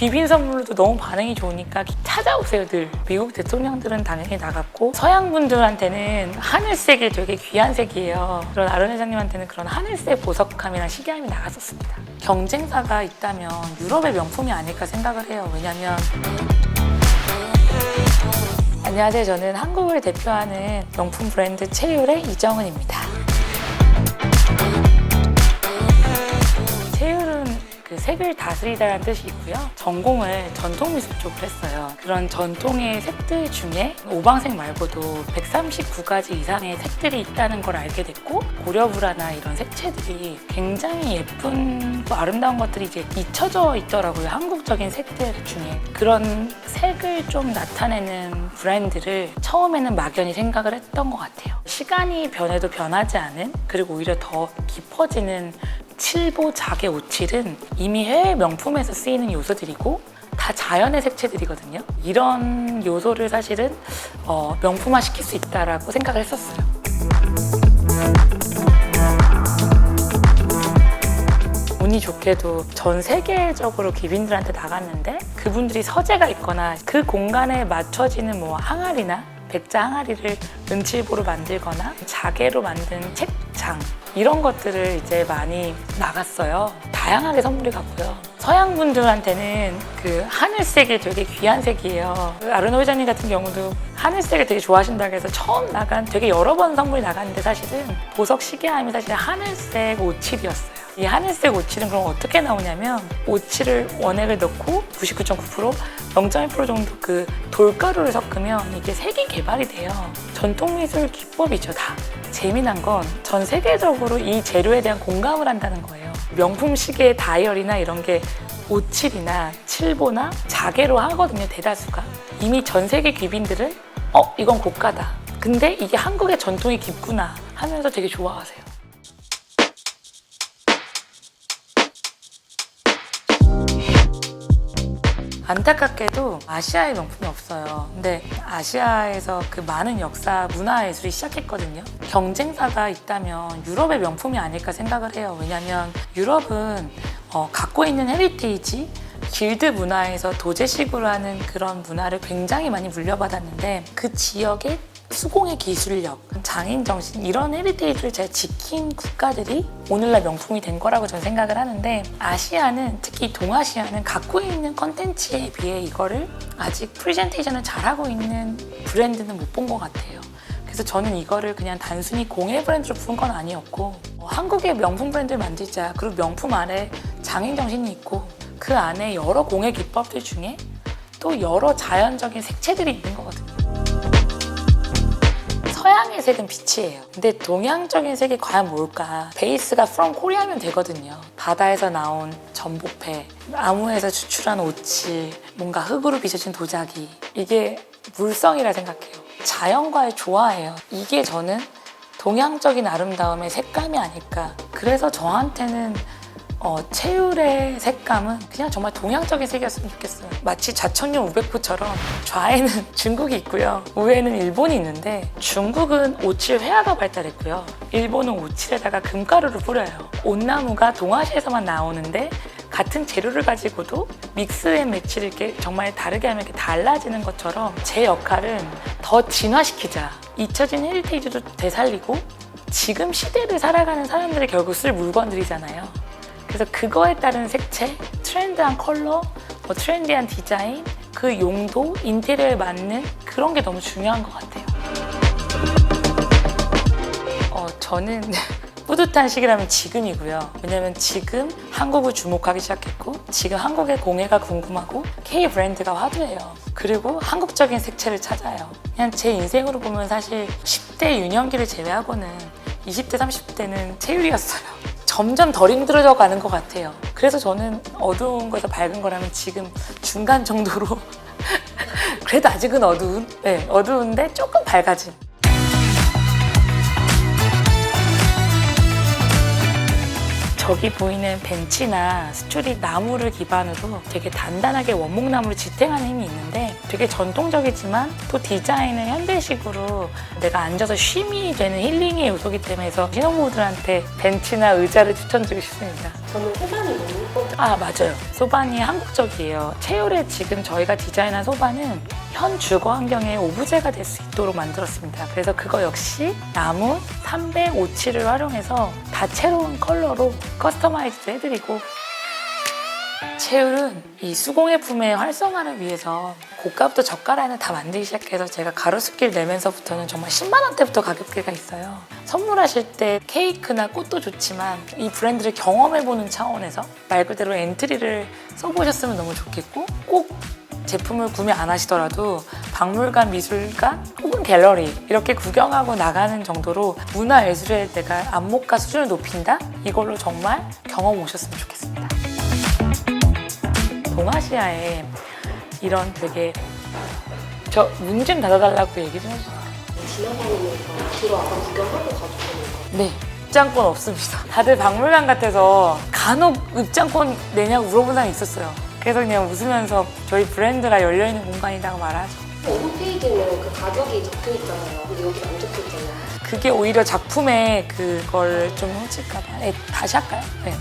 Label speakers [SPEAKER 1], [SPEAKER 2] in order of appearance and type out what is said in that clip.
[SPEAKER 1] 귀빈 선물로도 너무 반응이 좋으니까 찾아오세요. 늘 미국 대통령들은 당연히 나갔고 서양 분들한테는 하늘색이 되게 귀한 색이에요. 그런 아론 회장님한테는 그런 하늘색 보석함이랑 시계함이 나갔었습니다. 경쟁사가 있다면 유럽의 명품이 아닐까 생각을 해요. 왜냐면 안녕하세요. 저는 한국을 대표하는 명품 브랜드 채율의 이정은입니다. 채율은 그 색을 다스리다라는 뜻이 있고요. 전공을 전통미술 쪽을 했어요. 그런 전통의 색들 중에 오방색 말고도 139가지 이상의 색들이 있다는 걸 알게 됐고, 고려불화나 이런 색채들이 굉장히 예쁘고 아름다운 것들이 이제 잊혀져 있더라고요. 한국적인 색들 중에. 그런 색을 좀 나타내는 브랜드를 처음에는 막연히 생각을 했던 것 같아요. 시간이 변해도 변하지 않은, 그리고 오히려 더 깊어지는 칠보, 자개, 오칠은 이미 해외 명품에서 쓰이는 요소들이고 다 자연의 색채들이거든요. 이런 요소를 사실은 명품화 시킬 수 있다라고 생각을 했었어요. 운이 좋게도 전 세계적으로 귀빈들한테 나갔는데 그분들이 서재가 있거나 그 공간에 맞춰지는 뭐 항아리나 백자 항아리를 은칠보로 만들거나 자개로 만든 책장, 이런 것들을 이제 많이 나갔어요. 다양하게 선물이 갔고요. 서양 분들한테는 그 하늘색이 되게 귀한 색이에요. 아르노 회장님 같은 경우도 하늘색을 되게 좋아하신다고 해서 처음 나간, 되게 여러 번 선물이 나갔는데 사실은 보석 시계함이 사실 하늘색 오칠이었어요. 이 하늘색 오칠은 그럼 어떻게 나오냐면, 오칠을 원액을 넣고 99.9%, 0.1% 정도 그 돌가루를 섞으면 이게 색이 개발이 돼요. 전통미술 기법이죠, 다. 재미난 건 전 세계적으로 이 재료에 대한 공감을 한다는 거예요. 명품 시계 다이얼이나 이런 게 오칠이나 칠보나 자개로 하거든요, 대다수가. 이미 전 세계 귀빈들은 이건 고가다. 근데 이게 한국의 전통이 깊구나 하면서 되게 좋아하세요. 안타깝게도 아시아의 명품이 없어요. 근데 아시아에서 그 많은 역사, 문화 예술이 시작했거든요. 경쟁사가 있다면 유럽의 명품이 아닐까 생각을 해요. 왜냐면 유럽은 갖고 있는 헤리테이지, 길드 문화에서 도제식으로 하는 그런 문화를 굉장히 많이 물려받았는데, 그 지역의 수공의 기술력, 장인 정신, 이런 헤리테이지를 잘 지킨 국가들이 오늘날 명품이 된 거라고 저는 생각을 하는데, 아시아는, 특히 동아시아는 갖고 있는 컨텐츠에 비해 이거를 아직 프레젠테이션을 잘하고 있는 브랜드는 못 본 것 같아요. 그래서 저는 이거를 그냥 단순히 공예 브랜드로 부른 건 아니었고, 한국의 명품 브랜드를 만들자, 그리고 명품 안에 장인 정신이 있고 그 안에 여러 공예 기법들 중에 또 여러 자연적인 색채들이 있는 거거든요. 서양의 색은 빛이에요. 근데 동양적인 색이 과연 뭘까? 베이스가 from 코리아면 되거든요. 바다에서 나온 전복회, 나무에서 추출한 오칠, 뭔가 흙으로 빚어진 도자기, 이게 물성이라 생각해요. 자연과의 조화예요. 이게 저는 동양적인 아름다움의 색감이 아닐까. 그래서 저한테는 채율의 색감은 그냥 정말 동양적인 색이었으면 좋겠어요. 마치 좌천년 우백호처럼 좌에는 중국이 있고요, 우에는 일본이 있는데, 중국은 오칠 회화가 발달했고요, 일본은 오칠에다가 금가루를 뿌려요. 온나무가 동아시아에서만 나오는데 같은 재료를 가지고도 믹스 앤 매치를 이렇게 정말 다르게 하면 이렇게 달라지는 것처럼 제 역할은 더 진화시키자. 잊혀진 헤리테이지도 되살리고, 지금 시대를 살아가는 사람들이 결국 쓸 물건들이잖아요. 그래서 그거에 따른 색채, 트렌드한 컬러, 트렌디한 디자인, 그 용도, 인테리어에 맞는 그런 게 너무 중요한 것 같아요. 저는 뿌듯한 시기라면 지금이고요. 왜냐면 지금 한국을 주목하기 시작했고, 지금 한국의 공예가 궁금하고 K 브랜드가 화두예요. 그리고 한국적인 색채를 찾아요. 그냥 제 인생으로 보면 사실 10대 유년기를 제외하고는 20대, 30대는 채율이었어요. 점점 덜 힘들어져 가는 것 같아요. 그래서 저는 어두운 거에서 밝은 거라면 지금 중간 정도로 그래도 아직은 어두운데 조금 밝아진. 저기 보이는 벤치나 스툴이 나무를 기반으로 되게 단단하게 원목나무를 지탱하는 힘이 있는데, 되게 전통적이지만 또 디자인은 현대식으로 내가 앉아서 쉼이 되는 힐링의 요소이기 때문에, 신혼부부들한테 벤치나 의자를 추천드리고 싶습니다.
[SPEAKER 2] 저는 호반이 너무 예뻤거든요.
[SPEAKER 1] 아, 맞아요. 소반이 한국적이에요. 채율에 지금 저희가 디자인한 소반은 현 주거 환경에 오브제가 될 수 있도록 만들었습니다. 그래서 그거 역시 나무 305칠을 활용해서 다채로운 컬러로 커스터마이즈도 해드리고, 채율은 이 수공예품의 활성화를 위해서 고가부터 저가라인을 다 만들기 시작해서 제가 가로수길 내면서부터는 정말 10만 원대부터 가격대가 있어요. 선물하실 때 케이크나 꽃도 좋지만 이 브랜드를 경험해보는 차원에서 말 그대로 엔트리를 써보셨으면 너무 좋겠고, 꼭 제품을 구매 안 하시더라도 박물관, 미술관 혹은 갤러리 이렇게 구경하고 나가는 정도로 문화예술에 내가 안목과 수준을 높인다? 이걸로 정말 경험 오셨으면 좋겠습니다. 동아시아에 이런 되게 저 문 좀 닫아달라고 얘기 좀 해주세요.
[SPEAKER 2] 지나다니면서 들어와서 구경하고 가도 되는 거.
[SPEAKER 1] 네, 입장권 없습니다. 다들 박물관 같아서 간혹 입장권 내냐고 물어본 사람이 있었어요. 그래서 그냥 웃으면서 저희 브랜드가 열려있는 공간이라고 말하죠.
[SPEAKER 2] 홈페이지는 그 가격이 적혀 있잖아요. 근데 여기 안 적혀 있잖아요.
[SPEAKER 1] 그게 오히려 작품에 그걸 좀 훔칠까 봐. 네, 다시 할까요? 네.